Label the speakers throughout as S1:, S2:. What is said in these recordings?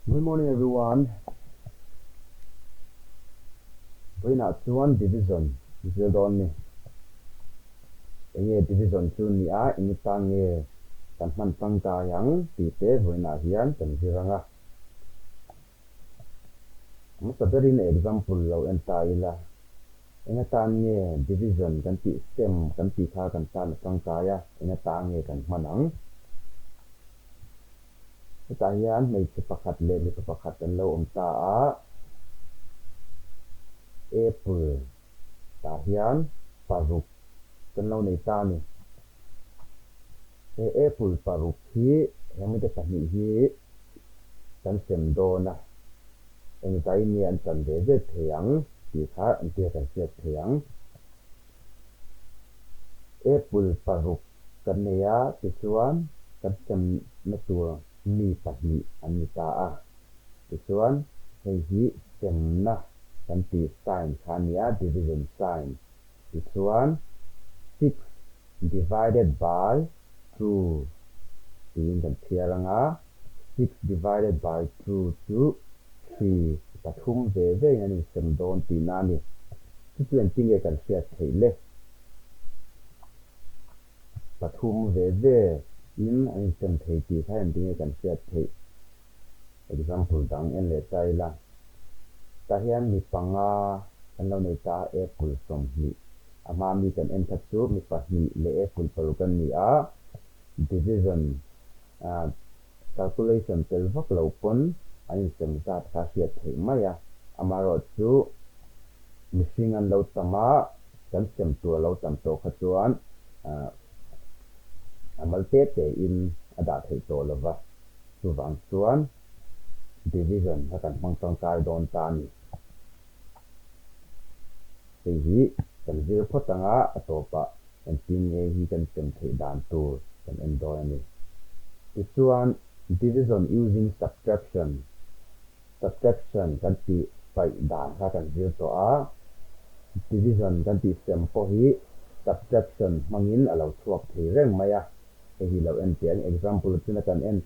S1: Good morning, everyone. We're not one division. This is only a division two ni a ini tangi tanman tangka yang tite we're not here dan jiranga. Masa beri ni example lo entaila. Ingat tangi division kan ti stem kan ti kha kan tan tangka ya ingat tangi kan manang. Ketahian may sepakat le may sepakat dan lo ta a April tahian paruk kan lo ni tani April paruk hi yang may pahni hi kan sem do na ang tay ni an tan de theyang ti kha an ti kan sia theyang April paruk kan ne ya ti chuan kan sem na tur mi pahni an ni ta a ti chuan hei hi sem na kan ti sign khania division sign ti chuan 6 divided by 2 tin kan thiaranga 6 divided by 2 to 3 pathum ve ve ani sem don ti na ni tu tinge kan sia theile pathum ve ve in ani sem thei ti kha an tinge kan sia thei example dang en le tai la tahian mi panga kan lo nei ta April from ni ama mi kan en that chu mi pahni le April parukan ni a division calculation tel vak lo pon ani sem zat kha sia thei maya amaro chu missing an lo tama kan sem tu lo tam to kha chuan amal te in ada thei to lova chu wang chuan division hakan mangtang kai don tani hi kan zir photanga atopa kan tinge hi kan sem thei dan tu kan endoi ani isuan division using subtraction kan ti pai dan kha kan zir to a division kan ti sem po hi subtraction mangin alo chuak thei reng maya hi lo en tiang example tuna kan en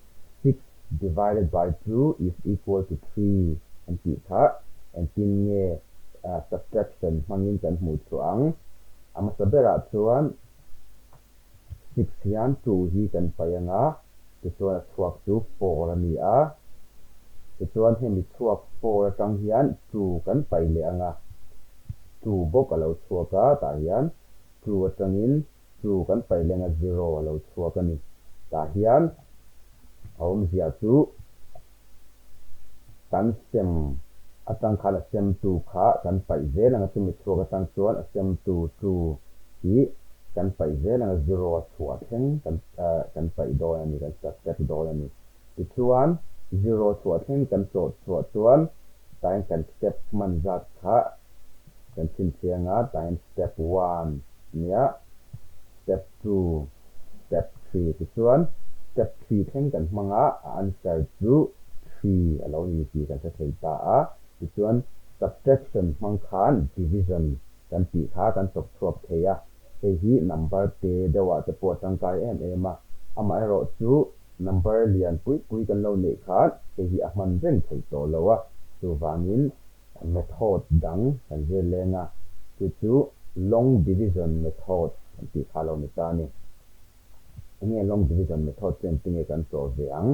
S1: 6 divided by 2 is equal to 3 and ti kha and tinge subtraction mangin kan mu chuang ama sabera chuan 6 hian 2 hi kan payanga ti chuan chuak chu 4 ani a ti chuan hemi chuak 4 tang hian 2 kan pai le anga 2 bok alo chuaka ta hian 2 atangin 2 kan pai lenga 0 alo chuaka ni ta hian aum zia chu kan sem atang khala sem tu kha kan pai ve langa chu mi chuaka tang chuan sem tu hi kan pai ve langa 0 chuak theng kan pai do ani kan step do ani ti chuan 0 chuak theng kan so chuan tain kan step man zat kha kan chin thianga tain step 1 nia step 2 step 3 ti chuan step 3 theng kan manga answer chu 3 alo ni ti kan thei ta a ti chuan subtraction mang khan division kan ti kha kan sok chuak theya hi number te dewa te po tangkai em a ama ro chu number lian pui kan lo nei kha hi ahman ren thei to lowa chu wangin method dang kan je lenga chu long division method kan ti kha lo ni ta ni ini long division method chen tinge kan so veang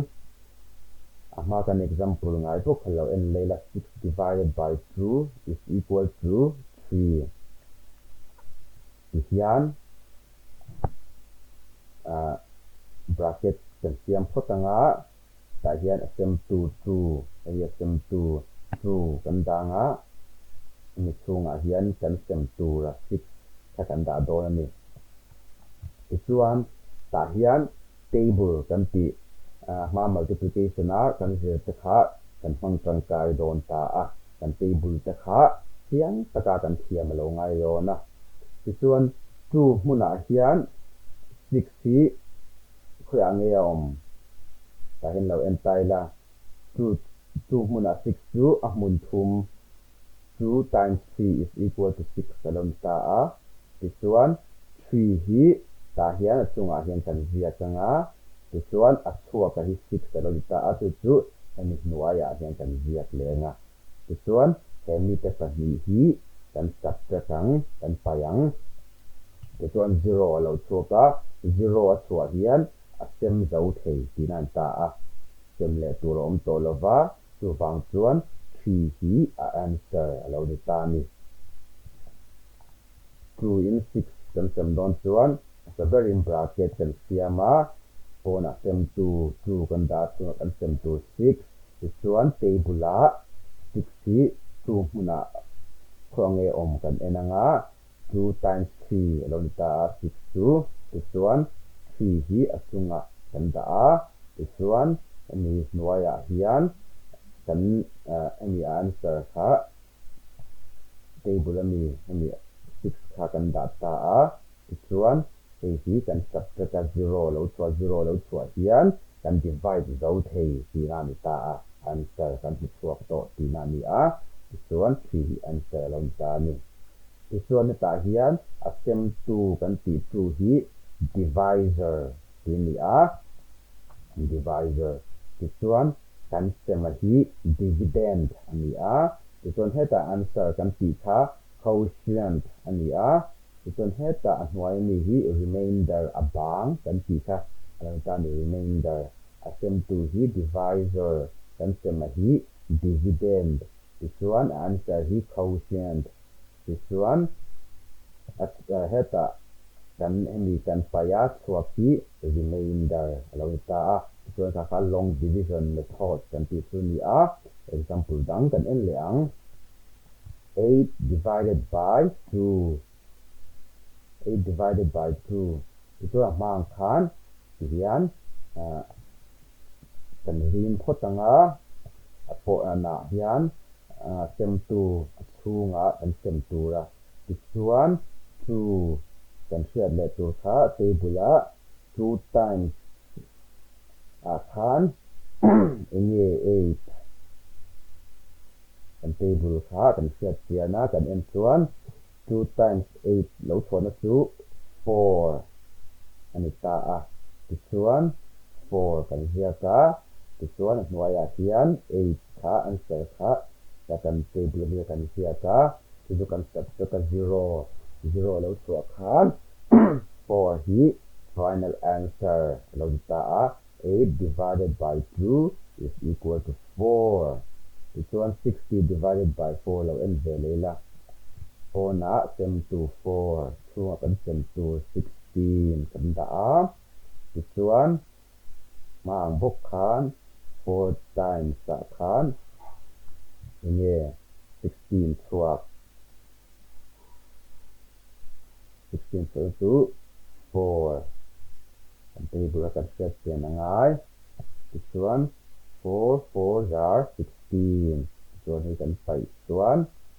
S1: ama kan example ngai to khalo en leila 6 divided by 2 is equal to 3 hian bracket kan siam photanga ta hian sem 2 sem 2 kan danga mi chunga hian kan sem 2 ra 6 ka kan da do ani isuan ta hian table kan ti ma multiplication a kan zir te kha kan hmang tangkai don ta a kan table te kha hian taka kan thiam lo ngai ro na isuan 2 hmuna hian 6 hi khya nge om ta hin lo en tai la 2 hmuna 6 chu a hmun thum 2 times 3 is equal to 6 salon ta a isuan 3 hi ta hian chunga hian kan zia changa ti chuan a chhuak a hi 6 alo ta a chu emi hnuaiah hian kan ziak lenga tichuan hemi te pahnih hi kan subtract ang kan paiang tichuan 0 lo chhuaka 0 a chhuah hian a sem zo thei tina an ta a sem le tur a awm tawh lova chu wang chuan 3 hi a answer a lo ni ta ni 2 in 6 kan sem dawn chuan a very in bracket kan siama pawn a sem tu 2 kan dah chuan kan sem tu 6 tichuan table a 6 hi chu hmuna khuang e awm kan enanga 2 times 3 a lo ni ta a 6 chu tichuan 3 hi a chunga kan dah a tichuan emi hnuaiah hian kan emi answer kha table emi 6 kha kan dah ta a tichuan hei hi kan subtract a 0 lo chhuah hian kan divide zo thei tina ni ta a answer kan hu chuak tawh tina ni a tichuan 3 hi answer lo ni ta ni tichuan hetah hian a sem tu kan ti chu hi divisor ti ni a divisor tichuan kan sema hi dividend ani a tichuan heta answer kan ti kha quotient ani a tichuan heta a hnuai mi hi remainder abang kan ti kha alang ta ni remainder a sem tu hi divisor kan sema hi dividend tichuan answer hi quotient tichuan heta kan emi kan paya chhuak hi remainder alo ta a tichuan kha long division method kan ti chu ni a example dang kan en le ang 8 divided by 2 8 divided by 2 tichuan hmang khan hian kan rin photanga po na hian sem tu chhunga kan sem tura tichuan 2 kan hriat le tur kha table a 2 times khan enge 8 kan table kha kan hriat chiana kan en chuan 2 times 8 lo chhuana chu 4 ani ta a tichuan 4 kan ziaka tichuan a hnuaiah hian 8 kha answer kha kan table hi kan ziaka chu kan subtract a 0 lo chhuak khan 4 hi final answer lo ta a 8 divided by 2 is equal to 4 tichuan 60 divided by 4 lo en ve leila 4 na sem tu 4 chunga kan sem tu 16 kan da a tichuan mang bok khan 4 times sa khan nge 16 chuak 16 to 4 kan table kan set pian angai tichuan 4 4s are 16 chuan hi kan pai chuan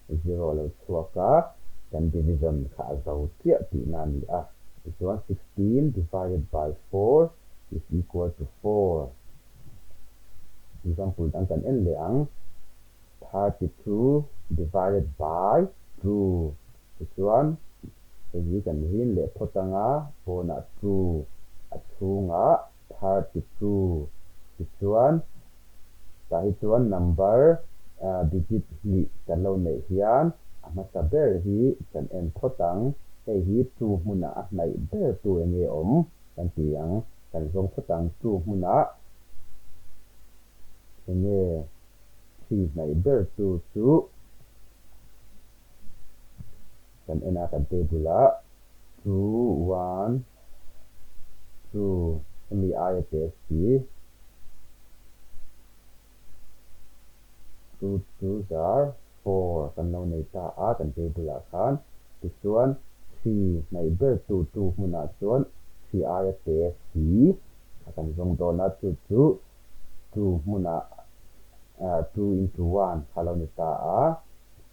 S1: 0 lo chuaka kan division kha zo tia ti na ni a tichuan 16 divided by 4 is equal to 4 example dang kan en le ang 32 divided by 2 tichuan hei kan hin le photanga pona 2 a chhunga 32 tichuan ta hi chuan number digit hi kan lo nei hian a hmasa ber hi kan en photang hei hi 2 hmuna a hnai ber tu nge om kan ti ang kan zong photang 2 hmuna nge 3 hnai ber tu chu kan ena kan table a 2 1 2 mi IATSP 2 2s are 4 kan lo nei ta a kan table a khan tichuan 3 nei ber tu 2 hmuna chuan 3 IATSP kan zong dona chu 2 hmuna 2 into 1 halo ni ta a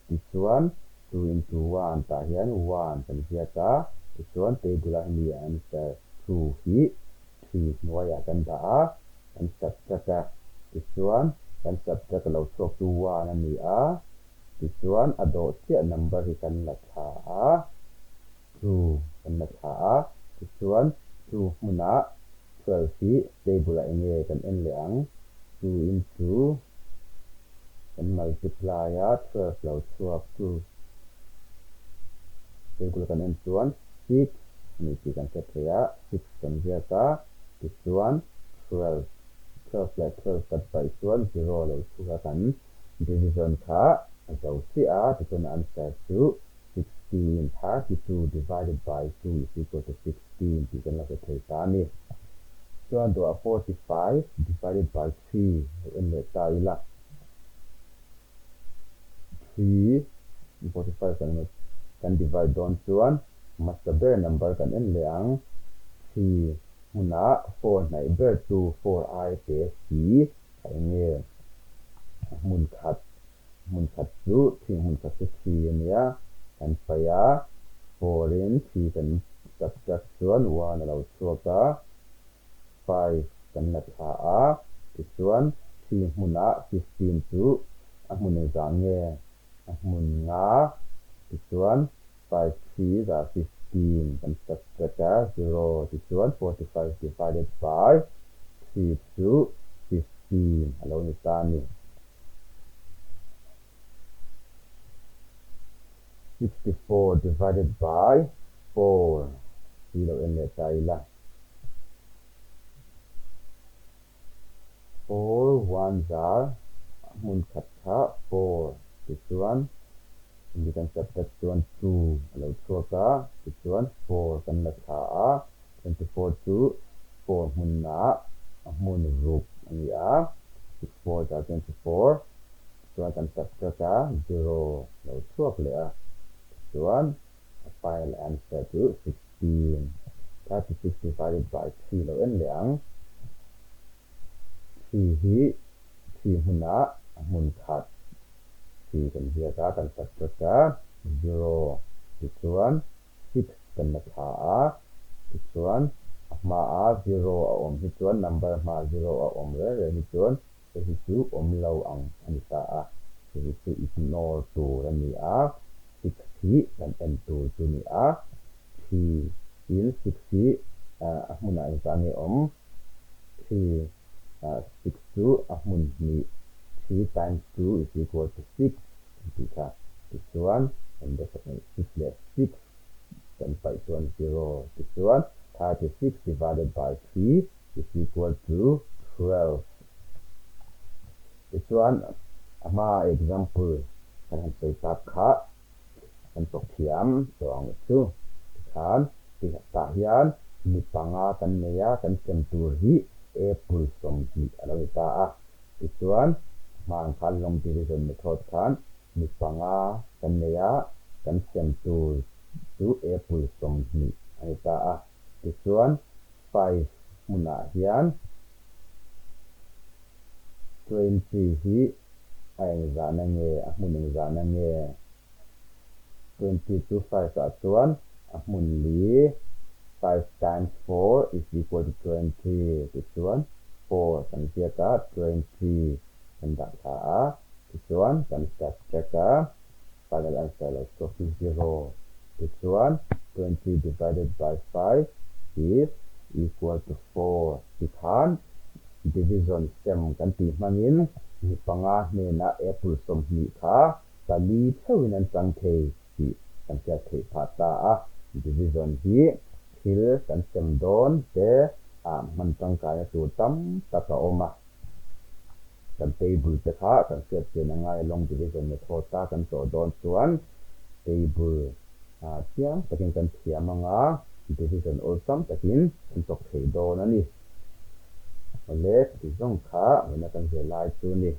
S1: tichuan 2 into 1 ta hian 1 kan ziaka tichuan table a mi answer 2 hi 3 hnuaiah kan da a kan subtract tichuan kan subtract lo chhuak tu 1 ani a tichuan a dawh chiah number hi kan la tha a 2 kan la tha a tichuan 2 hmuna 12 hi table a enge kan en le ang 2 into kan multiply 12 lo chuak tu table kan en chuan 6 ni ti kan set ya 6 kan zia ka ti chuan 12 12 kan pai chuan 0 lo chuka kan division kha zo si a ti chuan answer chu 16 32 divided by 2 is equal to 16 ti kan la se thei ta ni chuan do 45 divided by 3 en le ta ila 3 45 kan divide don chuan master ber number kan en leang 3 huna 4 nai ber 2 4 I te si ai nge mun khat chu 3 mun khat chu 3 ania kan paya 4 in 3 kan subtract chuan 1 lo chuaka 5 kan la tha a ti chuan 3 huna 15 chu a mun za nge a mun nga ti chuan 5 3 da 15 kan subtract 0 ti chuan 45 divided by 3 chu 15 alo ni ta ni 64 divided by 4 kilo en le ta ila 4 1 are mun khat kha 4 ti chuan ini kan subtract chuan 2 alo chuaka ti chuan 4 kan la tha a 24 chu 4 mun na mun rup ani a 64 da 24 chuan kan subtract 0 lo chuak le a chuan final answer to 16 36 divided by 3 lo en leang 3 hi 3 huna mun khat 3 kan zia ka kan subtract 0 ti chuan 6 kan la tha a ti chuan ma a 0 a om hi chuan number ma 0 a om re ni chuan hi chu om lo ang ani ta a hi chu ignore tu ani a 6 hi kan en tu chu ni a 3 in 6 hi huna in ta nge om 3 6 chu mun ni 3 times 2 is equal to 6 Tika this one and the 6 less 6 then by 0 this one 36 divided by 3 is equal to 12 this one ama example kan say tap kha kan tok thiam so ang chu kan ti ta hian mi panga kan neya kan sem tur hi apple som hi alo ta a this one mang khan long division method khan mi panga kan neya kan sem tur to apple som hi ai ta a this one 5 muna hian 20 hi ai za na nge mun za na nge 20 to 5 at 1 mun li 5 times 4 is equal to 20 this one 4 kan sia ka 20 kan da ka this one kan subtract ka final answer is 0 this one 20 divided by 5 is equal to 4 dikhan division sem kan ti mangin ni panga ne na apple som ni kha kali thawin an chang thei hi kan sia thei phata a division hi thil kan sem don te man chang ka ya tu tam ta ka oma kan table te kha kan sia te na ngai long division me thota kan so don chuan table tiang takin kan thiamanga division all sum takin kan tok thei don ani le ti zong kha na kan ze lai chu ni